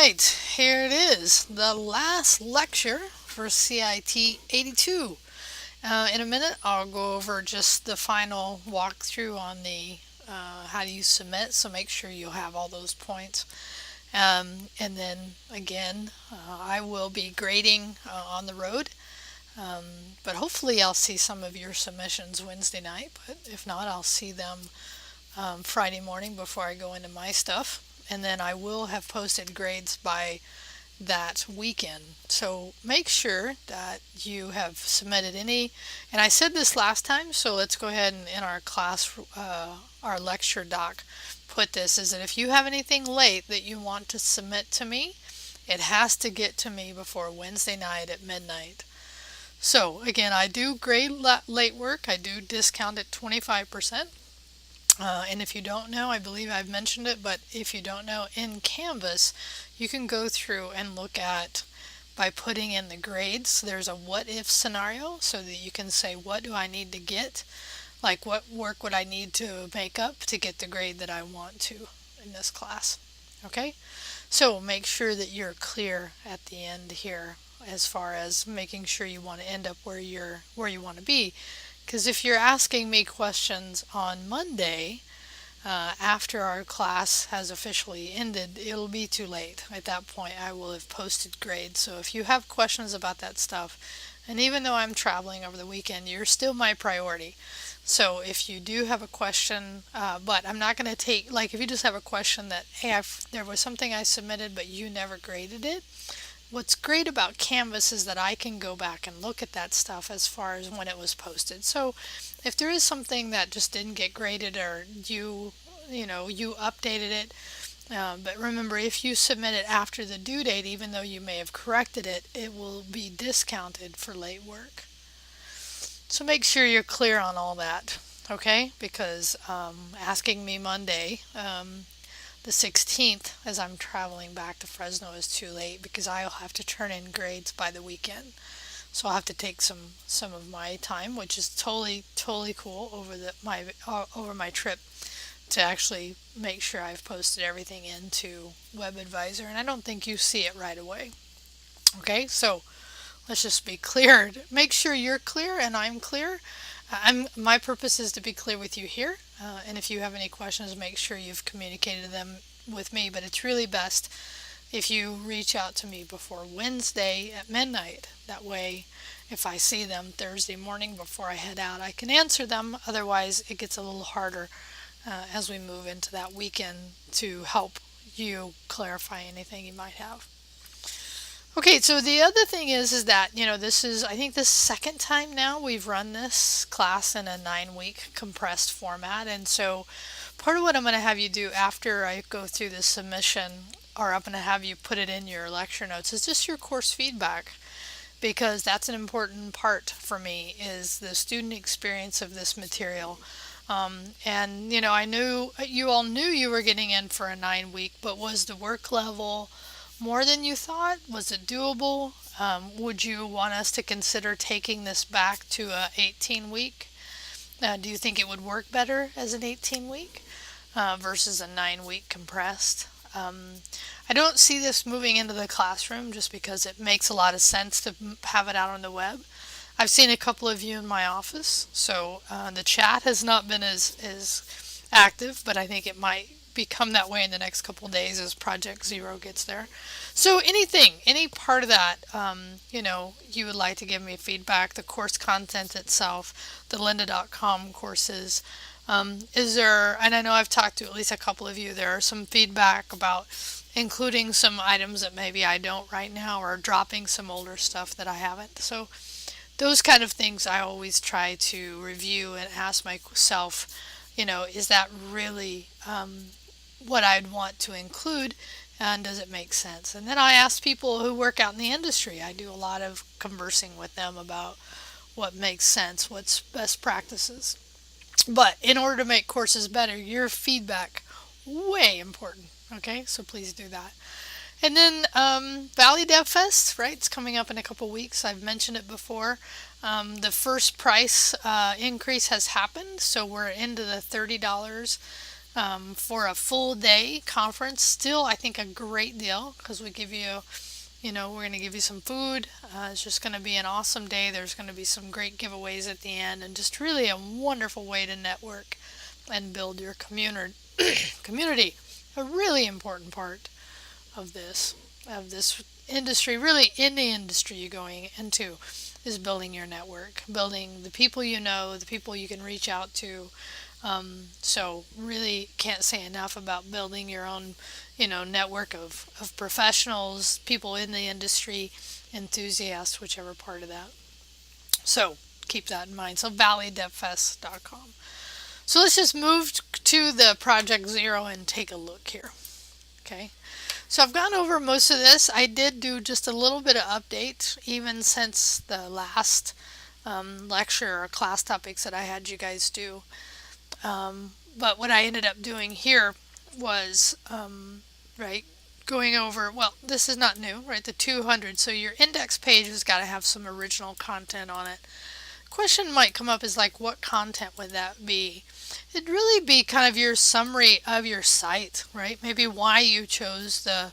right, here it is, the last lecture for CIT 82. In a minute, I'll go over just the final walkthrough on the how do you submit, so make sure you have all those points. And then again, I will be grading on the road, um, but hopefully I'll see some of your submissions Wednesday night, but if not, I'll see them Friday morning before I go into my stuff. And then I will have posted grades by that weekend. So make sure that you have submitted any, and I said this last time, so let's go ahead and in our class, our lecture doc, put this, is that if you have anything late that you want to submit to me, it has to get to me before Wednesday night at midnight. So again, I do grade late work. I do discount it 25%. And if you don't know, I believe I've mentioned it, but if you don't know, in Canvas, you can go through and look at, by putting in the grades, there's a what if scenario so that you can say, what do I need to get? Like, what work would I need to make up to get the grade that I want to in this class? Okay? So make sure that you're clear at the end here as far as making sure you want to end up where you want to be. Because if you're asking me questions on Monday, after our class has officially ended, it'll be too late. At that point, I will have posted grades. So if you have questions about that stuff, and even though I'm traveling over the weekend, you're still my priority. So if you do have a question, but I'm not going to take, like if you just have a question that, hey, there was something I submitted, but you never graded it. What's great about Canvas is that I can go back and look at that stuff as far as when it was posted. So if there is something that just didn't get graded, or you updated it, but remember, if you submit it after the due date, even though you may have corrected it, it will be discounted for late work. So make sure you're clear on all that, okay? Because asking me Monday, the 16th, as I'm traveling back to Fresno, is too late because I'll have to turn in grades by the weekend. So I'll have to take some of my time, which is totally cool over my trip, to actually make sure I've posted everything into WebAdvisor, and I don't think you see it right away. Okay, so let's just be clear. Make sure you're clear and I'm clear. My purpose is to be clear with you here, and if you have any questions, make sure you've communicated them with me. But it's really best if you reach out to me before Wednesday at midnight. That way, if I see them Thursday morning before I head out, I can answer them. Otherwise, it gets a little harder as we move into that weekend to help you clarify anything you might have. Okay, so the other thing is that, this is, I think, the second time now we've run this class in a 9-week compressed format. And so part of what I'm going to have you do after I go through the submission, or I'm going to have you put it in your lecture notes, is just your course feedback. Because that's an important part for me, is the student experience of this material. And, I knew you all knew you were getting in for a 9-week, but was the work level more than you thought? Was it doable? Would you want us to consider taking this back to a 18-week? Do you think it would work better as an 18-week versus a 9-week compressed? I don't see this moving into the classroom just because it makes a lot of sense to have it out on the web. I've seen a couple of you in my office, so the chat has not been as active, but I think it might become that way in the next couple of days as Project Zero gets there. So any part of that, you would like to give me feedback, the course content itself, the lynda.com courses, is there, and I know I've talked to at least a couple of you, there are some feedback about including some items that maybe I don't right now, or dropping some older stuff that I haven't. So those kind of things I always try to review and ask myself, is that really what I'd want to include, and does it make sense? And then I ask people who work out in the industry. I do a lot of conversing with them about what makes sense, what's best practices. But in order to make courses better, your feedback, way important. Okay, so please do that. And then Valley Dev Fest, right? It's coming up in a couple weeks. I've mentioned it before. The first price increase has happened, so we're into the $30 For a full day conference, still I think a great deal because we give you, we're going to give you some food. It's just going to be an awesome day. There's going to be some great giveaways at the end, and just really a wonderful way to network and build your community. A really important part of this industry, really any industry you're going into, is building your network, building the people you know, the people you can reach out to. So really can't say enough about building your own, network of professionals, people in the industry, enthusiasts, whichever part of that. So keep that in mind. So valleydevfest.com. So let's just move to the Project Zero and take a look here. Okay. So I've gone over most of this. I did do just a little bit of update even since the last lecture or class topics that I had you guys do. But what I ended up doing here was, right, going over, well, this is not new, right, the 200. So your index page has got to have some original content on it. Question might come up is like, what content would that be? It'd really be kind of your summary of your site, right? Maybe why you chose the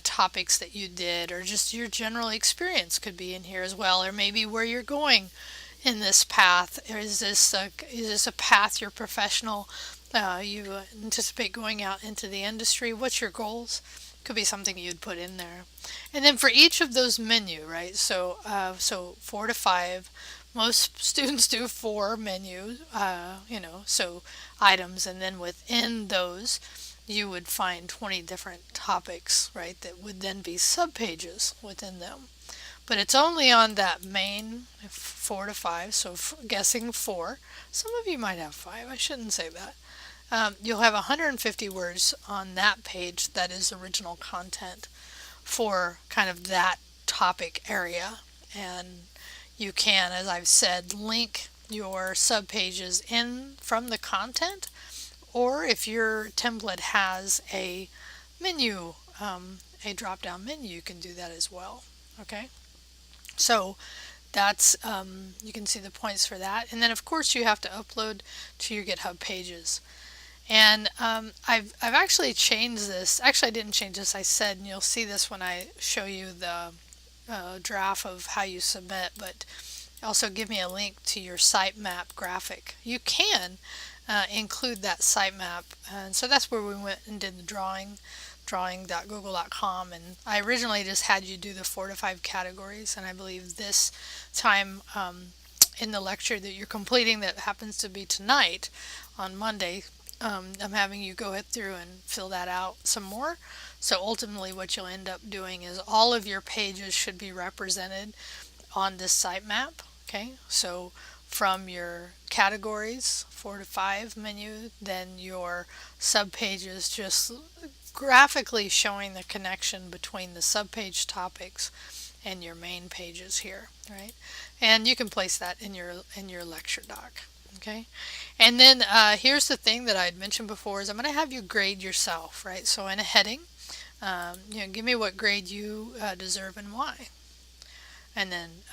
topics that you did, or just your general experience could be in here as well, or maybe where you're going in this path. Is this a path you're professional? You anticipate going out into the industry? What's your goals? Could be something you'd put in there. And then for each of those menu, right? So 4 to 5. Most students do 4 menus, so items, and then within those you would find 20 different topics, right, that would then be subpages within them. But it's only on that main 4 to 5, so guessing 4. Some of you might have 5, I shouldn't say that. You'll have 150 words on that page that is original content for kind of that topic area. And you can, as I've said, link your subpages in from the content, or if your template has a menu, a drop-down menu, you can do that as well. Okay, so that's you can see the points for that, and then of course you have to upload to your GitHub pages. And I've actually changed this. Actually, I didn't change this. I said, and you'll see this when I show you the draft of how you submit, but also give me a link to your sitemap graphic. You can include that sitemap, and so that's where we went and did the drawing.google.com, and I originally just had you do the 4 to 5 categories, and I believe this time in the lecture that you're completing, that happens to be tonight on Monday, I'm having you go through and fill that out some more. So ultimately what you'll end up doing is all of your pages should be represented on this sitemap. Okay, so from your categories 4 to 5 menu, then your subpages just graphically showing the connection between the subpage topics and your main pages here, right? And you can place that in your lecture doc. Okay, and then here's the thing that I'd mentioned before is I'm going to have you grade yourself, right? So in a heading, give me what grade you deserve and why. And then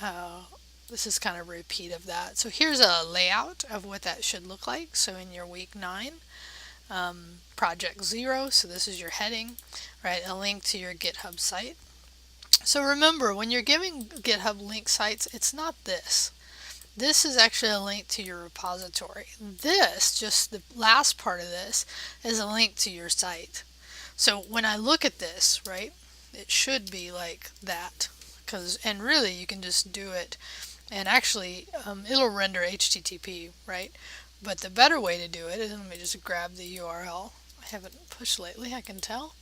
this is kind of a repeat of that. So here's a layout of what that should look like. So in your week 9, Project Zero, so this is your heading, right? A link to your GitHub site. So remember, when you're giving GitHub link sites, it's not this. This is actually a link to your repository. This, just the last part of this, is a link to your site. So when I look at this, right, it should be like that. And really you can just do it, and actually it'll render HTTP, right? But the better way to do it is, let me just grab the URL. I haven't pushed lately, I can tell.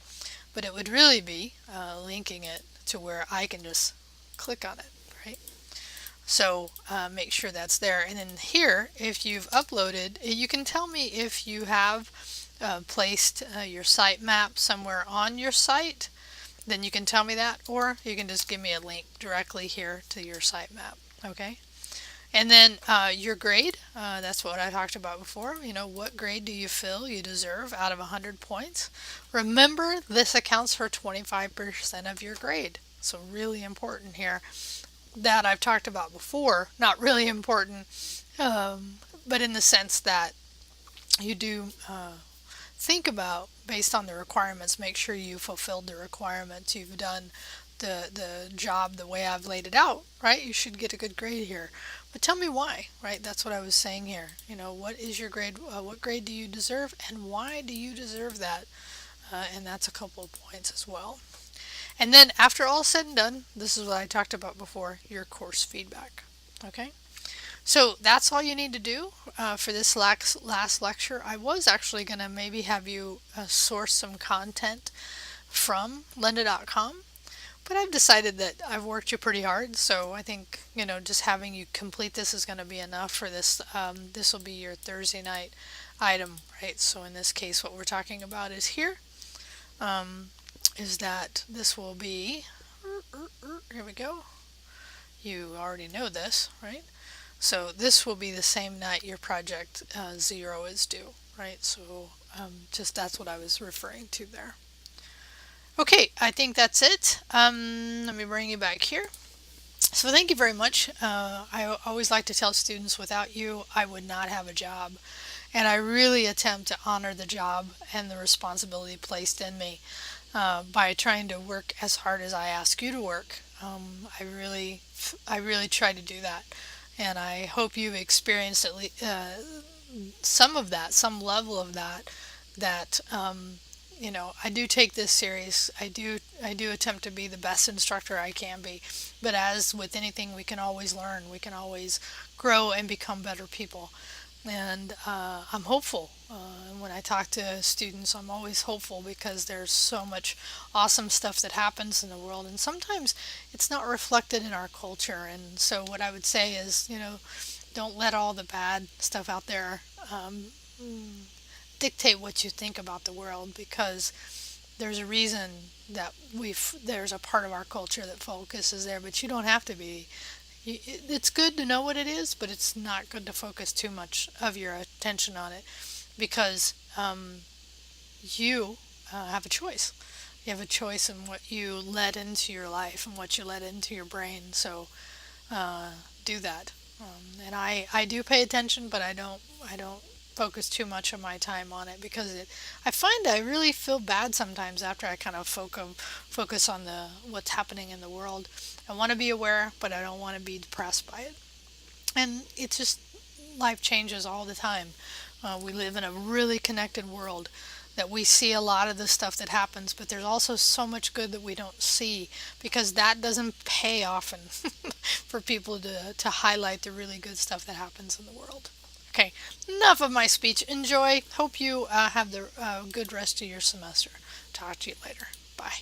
But it would really be linking it to where I can just click on it, right? So make sure that's there. And then here, if you've uploaded, you can tell me if you have placed your sitemap somewhere on your site, then you can tell me that, or you can just give me a link directly here to your sitemap. Okay. And then your grade, that's what I talked about before. What grade do you feel you deserve out of 100 points? Remember, this accounts for 25% of your grade. So really important here. That I've talked about before, not really important, but in the sense that you do think about, based on the requirements, make sure you fulfilled the requirements. You've done the job the way I've laid it out, right? You should get a good grade here. But tell me why, right? That's what I was saying here. What is your grade? What grade do you deserve, and why do you deserve that? And that's a couple of points as well. And then after all said and done, this is what I talked about before, your course feedback. Okay? So that's all you need to do for this last lecture. I was actually going to maybe have you source some content from lynda.com, but I've decided that I've worked you pretty hard, so I think, just having you complete this is going to be enough for this. This will be your Thursday night item, right? So in this case, what we're talking about is here, is that this will be, here we go. You already know this, right? So this will be the same night your project 0 is due, right? So just that's what I was referring to there. Okay, I think that's it. Let me bring you back here. So thank you very much. I always like to tell students, without you, I would not have a job. And I really attempt to honor the job and the responsibility placed in me by trying to work as hard as I ask you to work. I really try to do that. And I hope you've experienced at least some of that, some level of that I do take this serious. I do attempt to be the best instructor I can be. But as with anything, we can always learn. We can always grow and become better people. And I'm hopeful. When I talk to students, I'm always hopeful because there's so much awesome stuff that happens in the world, and sometimes it's not reflected in our culture. And so, what I would say is, don't let all the bad stuff out there dictate what you think about the world, because there's a reason that there's a part of our culture that focuses there, but you don't have to be. It's good to know what it is, but it's not good to focus too much of your attention on it, because you have a choice. You have a choice in what you let into your life and what you let into your brain. So do that. And I do pay attention, but I don't focus too much of my time on it, because I find I really feel bad sometimes after I kind of focus on the what's happening in the world. I want to be aware, but I don't want to be depressed by it. And it's just, life changes all the time. We live in a really connected world that we see a lot of the stuff that happens, but there's also so much good that we don't see, because that doesn't pay often for people to highlight the really good stuff that happens in the world. Okay, enough of my speech. Enjoy. Hope you have the good rest of your semester. Talk to you later. Bye.